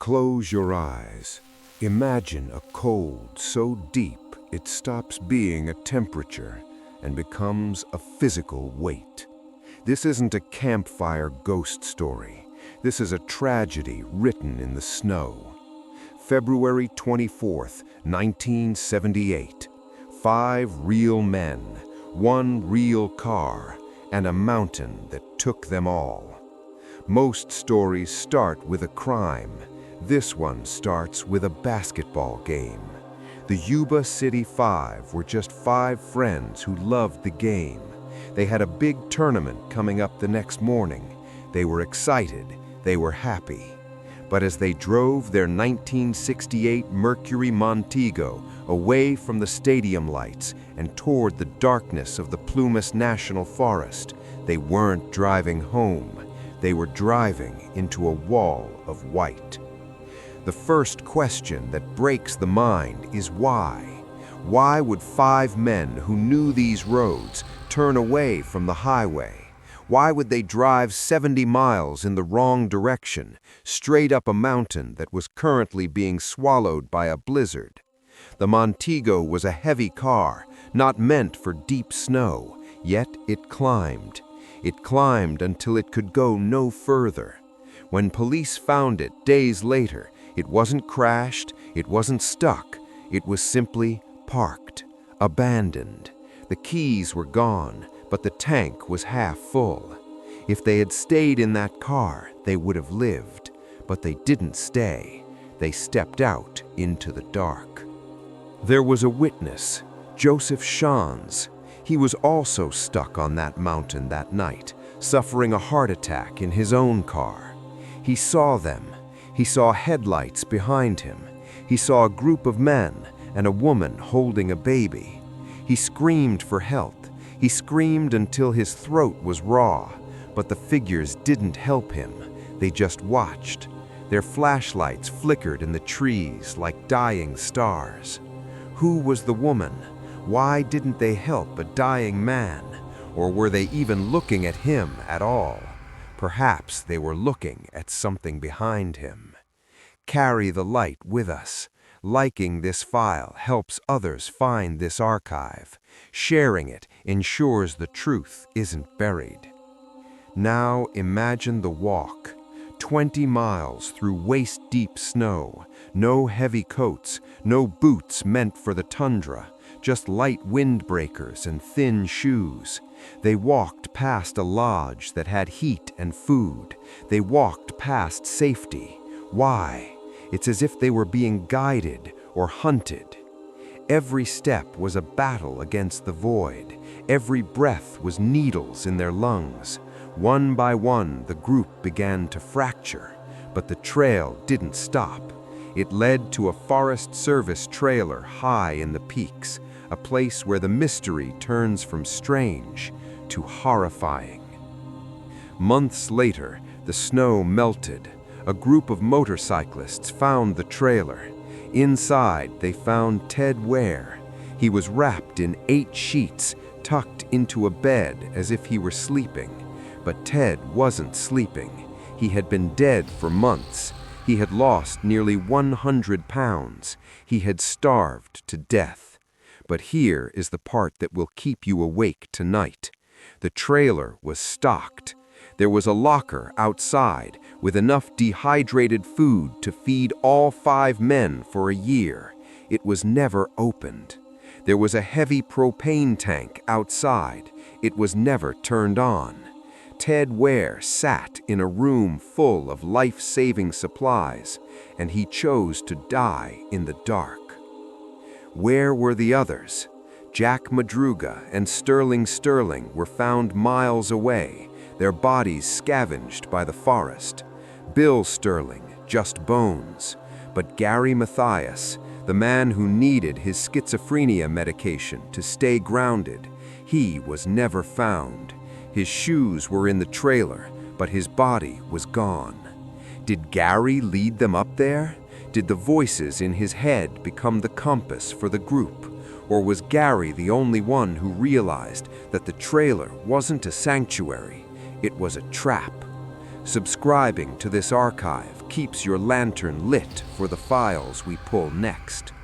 Close your eyes. Imagine a cold so deep it stops being a temperature and becomes a physical weight. This isn't a campfire ghost story. This is a tragedy written in the snow. February 24th, 1978. 5 real men, 1 real car, and a mountain that took them all. Most stories start with a crime. This one starts with a basketball game. The Yuba City Five were just 5 friends who loved the game. They had a big tournament coming up the next morning. They were excited, they were happy. But as they drove their 1968 Mercury Montego away from the stadium lights and toward the darkness of the Plumas National Forest, they weren't driving home. They were driving into a wall of white. The first question that breaks the mind is why? Why would 5 men who knew these roads turn away from the highway? Why would they drive 70 miles in the wrong direction, straight up a mountain that was currently being swallowed by a blizzard? The Montego was a heavy car, not meant for deep snow, yet it climbed. It climbed until it could go no further. When police found it days later, it wasn't crashed, it wasn't stuck, it was simply parked, abandoned. The keys were gone, but the tank was half full. If they had stayed in that car, they would have lived. But they didn't stay. They stepped out into the dark. There was a witness, Joseph Shans. He was also stuck on that mountain that night, suffering a heart attack in his own car. He saw them. He saw headlights behind him. He saw a group of men and a woman holding a baby. He screamed for help. He screamed until his throat was raw, but the figures didn't help him. They just watched. Their flashlights flickered in the trees like dying stars. Who was the woman? Why didn't they help a dying man? Or were they even looking at him at all? Perhaps they were looking at something behind him. Carry the light with us. Liking this file helps others find this archive. Sharing it ensures the truth isn't buried. Now imagine the walk. 20 miles through waist-deep snow. No heavy coats, no boots meant for the tundra, just light windbreakers and thin shoes. They walked past a lodge that had heat and food. They walked past safety. Why? It's as if they were being guided or hunted. Every step was a battle against the void. Every breath was needles in their lungs. One by one, the group began to fracture, but the trail didn't stop. It led to a Forest Service trailer high in the peaks, a place where the mystery turns from strange to horrifying. Months later, the snow melted. A group of motorcyclists found the trailer. Inside, they found Ted Ware. He was wrapped in 8 sheets, tucked into a bed as if he were sleeping. But Ted wasn't sleeping. He had been dead for months. He had lost nearly 100 pounds. He had starved to death. But here is the part that will keep you awake tonight. The trailer was stocked. There was a locker outside with enough dehydrated food to feed all 5 men for a year. It was never opened. There was a heavy propane tank outside. It was never turned on. Ted Ware sat in a room full of life-saving supplies, and he chose to die in the dark. Where were the others? Jack Madruga and Sterling were found miles away, their bodies scavenged by the forest. Bill Sterling, just bones. But Gary Mathias, the man who needed his schizophrenia medication to stay grounded, he was never found. His shoes were in the trailer, but his body was gone. Did Gary lead them up there? Did the voices in his head become the compass for the group? Or was Gary the only one who realized that the trailer wasn't a sanctuary, it was a trap? Subscribing to this archive keeps your lantern lit for the files we pull next.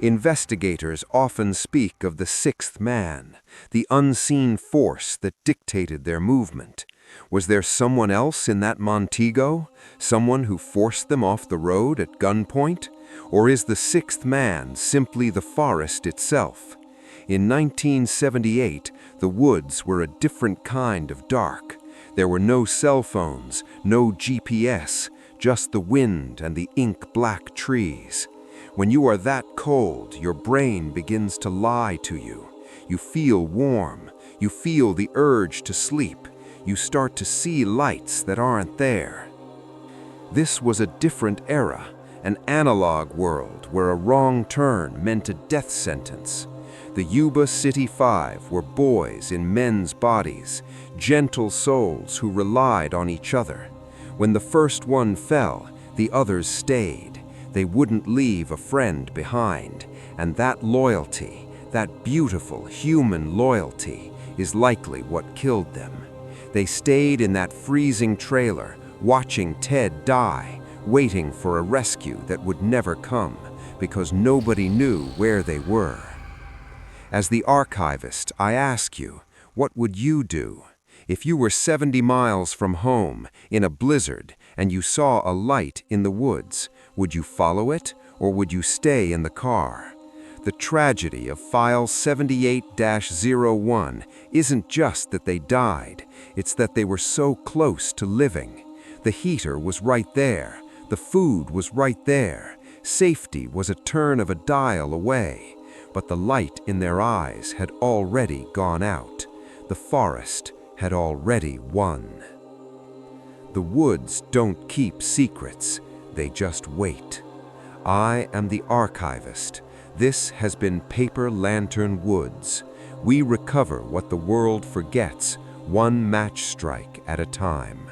Investigators often speak of the sixth man, the unseen force that dictated their movement. Was there someone else in that Montego? Someone who forced them off the road at gunpoint? Or is the sixth man simply the forest itself? In 1978, the woods were a different kind of dark. There were no cell phones, no GPS, just the wind and the ink-black trees. When you are that cold, your brain begins to lie to you. You feel warm. You feel the urge to sleep. You start to see lights that aren't there. This was a different era, an analog world where a wrong turn meant a death sentence. The Yuba City Five were boys in men's bodies, gentle souls who relied on each other. When the first one fell, the others stayed. They wouldn't leave a friend behind, and that loyalty, that beautiful human loyalty, is likely what killed them. They stayed in that freezing trailer, watching Ted die, waiting for a rescue that would never come, because nobody knew where they were. As the archivist, I ask you, what would you do? If you were 70 miles from home, in a blizzard, and you saw a light in the woods, would you follow it, or would you stay in the car? The tragedy of File 78-01 isn't just that they died, it's that they were so close to living. The heater was right there, the food was right there, safety was a turn of a dial away, but the light in their eyes had already gone out. The forest had already won. The woods don't keep secrets, they just wait. I am the archivist. This has been Paper Lantern Woods. We recover what the world forgets, one match strike at a time.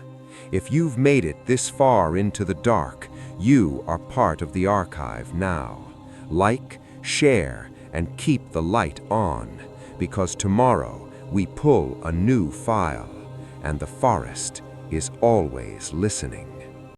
If you've made it this far into the dark, you are part of the archive now. Like, share, and keep the light on, because tomorrow we pull a new file, and the forest is always listening.